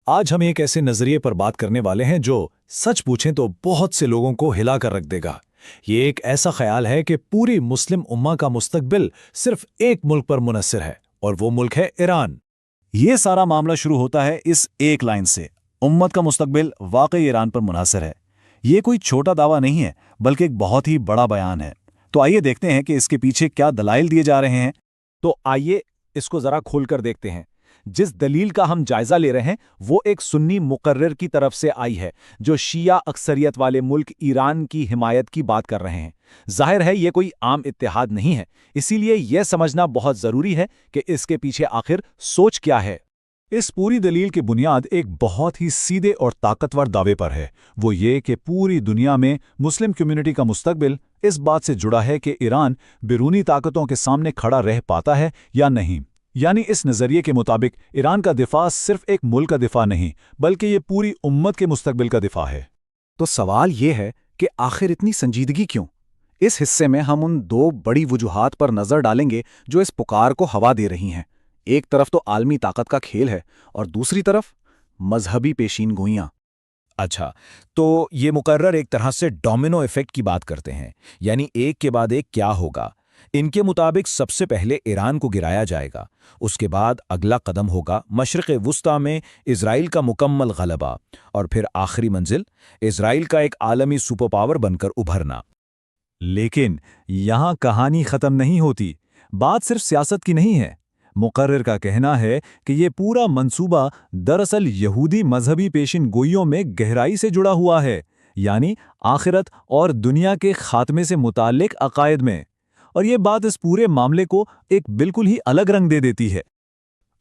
آج ہم ایک ایسے نظریے پر بات کرنے والے ہیں جو سچ پوچھیں تو بہت سے لوگوں کو ہلا کر رکھ دے گا۔ یہ ایک ایسا خیال ہے کہ پوری مسلم امہ کا مستقبل صرف ایک ملک پر منحصر ہے، اور وہ ملک ہے ایران۔ یہ سارا معاملہ شروع ہوتا ہے اس ایک لائن سے: امت کا مستقبل واقعی ایران پر منحصر ہے۔ یہ کوئی چھوٹا دعویٰ نہیں ہے، بلکہ ایک بہت ہی بڑا بیان ہے۔ تو آئیے دیکھتے ہیں کہ اس کے پیچھے کیا دلائل دیے جا رہے ہیں۔ تو آئیے اس کو ذرا کھول کر دیکھتے ہیں۔ جس دلیل کا ہم جائزہ لے رہے ہیں وہ ایک سنی مقرر کی طرف سے آئی ہے جو شیعہ اکثریت والے ملک ایران کی حمایت کی بات کر رہے ہیں۔ ظاہر ہے یہ کوئی عام اتحاد نہیں ہے، اسی لیے یہ سمجھنا بہت ضروری ہے کہ اس کے پیچھے آخر سوچ کیا ہے۔ اس پوری دلیل کی بنیاد ایک بہت ہی سیدھے اور طاقتور دعوے پر ہے، وہ یہ کہ پوری دنیا میں مسلم کمیونٹی کا مستقبل اس بات سے جڑا ہے کہ ایران بیرونی طاقتوں کے سامنے کھڑا رہ پاتا ہے یا نہیں۔ یعنی اس نظریے کے مطابق ایران کا دفاع صرف ایک ملک کا دفاع نہیں، بلکہ یہ پوری امت کے مستقبل کا دفاع ہے۔ تو سوال یہ ہے کہ آخر اتنی سنجیدگی کیوں؟ اس حصے میں ہم ان دو بڑی وجوہات پر نظر ڈالیں گے جو اس پکار کو ہوا دے رہی ہیں۔ ایک طرف تو عالمی طاقت کا کھیل ہے اور دوسری طرف مذہبی پیشین گوئیاں۔ اچھا، تو یہ مقرر ایک طرح سے ڈومینو ایفیکٹ کی بات کرتے ہیں، یعنی ایک کے بعد ایک کیا ہوگا۔ ان کے مطابق سب سے پہلے ایران کو گرایا جائے گا، اس کے بعد اگلا قدم ہوگا مشرق وسطی میں اسرائیل کا مکمل غلبہ، اور پھر آخری منزل اسرائیل کا ایک عالمی سپر پاور بن کر ابھرنا۔ لیکن یہاں کہانی ختم نہیں ہوتی۔ بات صرف سیاست کی نہیں ہے۔ مقرر کا کہنا ہے کہ یہ پورا منصوبہ دراصل یہودی مذہبی پیشن گوئیوں میں گہرائی سے جڑا ہوا ہے، یعنی آخرت اور دنیا کے خاتمے سے متعلق عقائد میں۔ اور یہ بات اس پورے معاملے کو ایک بالکل ہی الگ رنگ دے دیتی ہے۔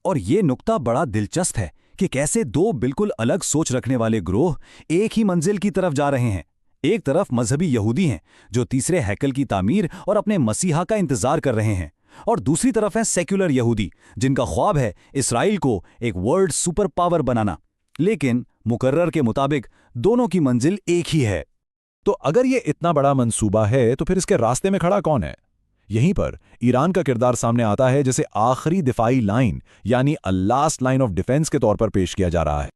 اور یہ نقطہ بڑا دلچسپ ہے کہ کیسے دو بالکل الگ سوچ رکھنے والے گروہ ایک ہی منزل کی طرف جا رہے ہیں۔ ایک طرف مذہبی یہودی ہیں جو تیسرے ہیکل کی تعمیر اور اپنے مسیحا کا انتظار کر رہے ہیں، اور دوسری طرف ہیں سیکولر یہودی جن کا خواب ہے اسرائیل کو ایک ورلڈ سپر پاور بنانا۔ لیکن مقرر کے مطابق دونوں کی منزل ایک ہی ہے۔ تو اگر یہ اتنا بڑا منصوبہ ہے تو پھر اس کے راستے میں کھڑا کون ہے؟ یہیں پر ایران کا کردار سامنے آتا ہے، جسے آخری دفاعی لائن یعنی لاسٹ لائن آف ڈیفنس کے طور پر پیش کیا جا رہا ہے۔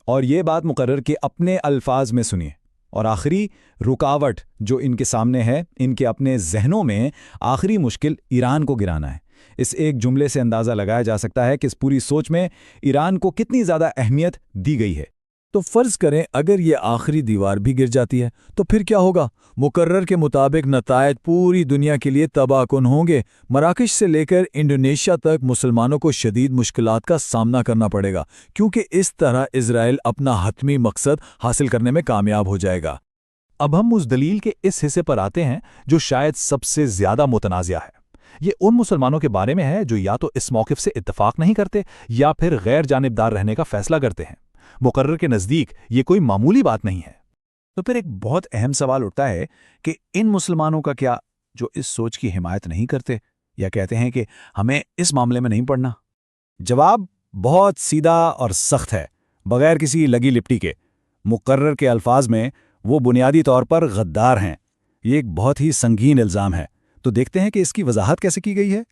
اور یہ بات مقرر کے اپنے الفاظ میں سنیے۔ اور آخری رکاوٹ جو ان کے سامنے ہے، ان کے اپنے ذہنوں میں آخری مشکل ایران کو گرانا ہے۔ اس ایک جملے سے اندازہ لگایا جا سکتا ہے کہ اس پوری سوچ میں ایران کو کتنی زیادہ اہمیت دی گئی ہے۔ تو فرض کریں اگر یہ آخری دیوار بھی گر جاتی ہے تو پھر کیا ہوگا؟ مقرر کے مطابق نتائج پوری دنیا کے لیے تباہ کن ہوں گے۔ مراکش سے لے کر انڈونیشیا تک مسلمانوں کو شدید مشکلات کا سامنا کرنا پڑے گا، کیونکہ اس طرح اسرائیل اپنا حتمی مقصد حاصل کرنے میں کامیاب ہو جائے گا۔ اب ہم اس دلیل کے اس حصے پر آتے ہیں جو شاید سب سے زیادہ متنازع ہے۔ یہ ان مسلمانوں کے بارے میں ہے جو یا تو اس موقف سے اتفاق نہیں کرتے یا پھر غیر جانبدار رہنے کا فیصلہ کرتے ہیں۔ مقرر کے نزدیک یہ کوئی معمولی بات نہیں ہے۔ تو پھر ایک بہت اہم سوال اٹھتا ہے کہ ان مسلمانوں کا کیا جو اس سوچ کی حمایت نہیں کرتے یا کہتے ہیں کہ ہمیں اس معاملے میں نہیں پڑنا؟ جواب بہت سیدھا اور سخت ہے، بغیر کسی لگی لپٹی کے۔ مقرر کے الفاظ میں وہ بنیادی طور پر غدار ہیں۔ یہ ایک بہت ہی سنگین الزام ہے، تو دیکھتے ہیں کہ اس کی وضاحت کیسے کی گئی ہے۔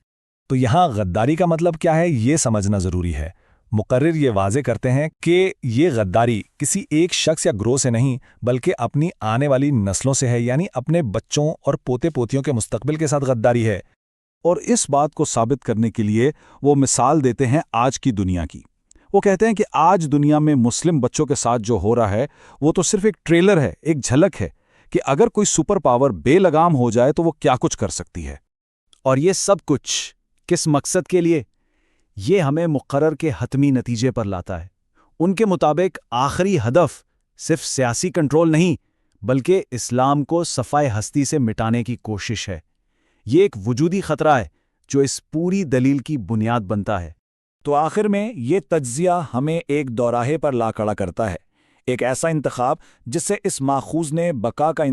تو یہاں غداری کا مطلب کیا ہے یہ سمجھنا ضروری ہے۔ مقرر یہ واضح کرتے ہیں کہ یہ غداری کسی ایک شخص یا گروہ سے نہیں بلکہ اپنی آنے والی نسلوں سے ہے، یعنی اپنے بچوں اور پوتے پوتیوں کے مستقبل کے ساتھ غداری ہے۔ اور اس بات کو ثابت کرنے کے لیے وہ مثال دیتے ہیں آج کی دنیا کی۔ وہ کہتے ہیں کہ آج دنیا میں مسلم بچوں کے ساتھ جو ہو رہا ہے وہ تو صرف ایک ٹریلر ہے، ایک جھلک ہے کہ اگر کوئی سپر پاور بے لگام ہو جائے تو وہ کیا کچھ کر سکتی ہے۔ اور یہ سب کچھ کس مقصد کے لیے؟ یہ ہمیں مقرر کے حتمی نتیجے پر لاتا ہے۔ ان کے مطابق آخری ہدف صرف سیاسی کنٹرول نہیں بلکہ اسلام کو صفائے ہستی سے مٹانے کی کوشش ہے۔ یہ ایک وجودی خطرہ ہے جو اس پوری دلیل کی بنیاد بنتا ہے۔ تو آخر میں یہ تجزیہ ہمیں ایک دوراہے پر لا کھڑا کرتا ہے، ایک ایسا انتخاب جس سے اس ماخوذ نے بقا کا